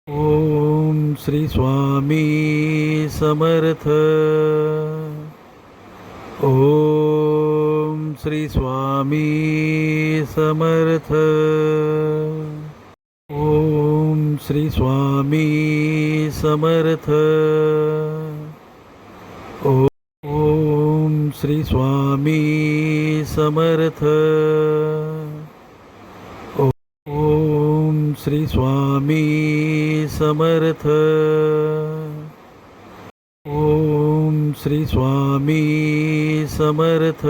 Om Shri Swami Samarth. Om Shri Swami Samarth. Om Shri Swami Samarth. Om Shri Swami Samarth. Om Shri Swami Samarth. Om Shri Swami Samarth.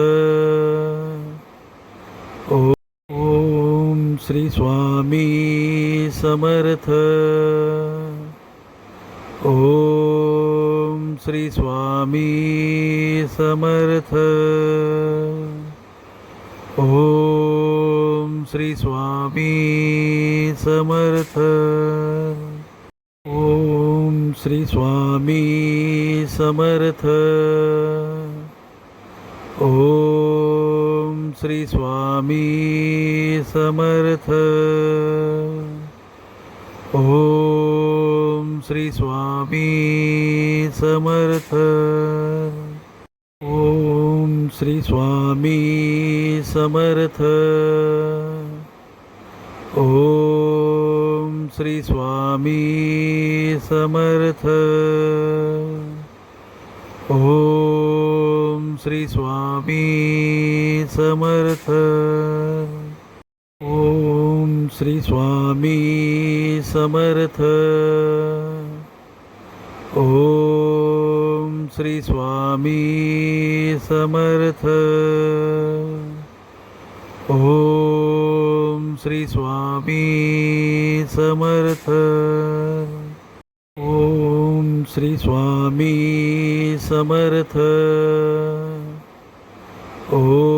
Om Shri Swami Samarth. Om Shri Swami Samarth. Om Shri Swami Samarth. Om Shri Swami Samarth. Om Shri Swami Samarth. Om Shri Swami Samarth. Om Shri Swami Samarth. Om Shri Swami Samarth. Om Shri Swami Samarth. Om Shri Swami Samarth. Om Shri Swami Samarth. Om Shri Swami Samarth. Om Shri Swami Samarth. Om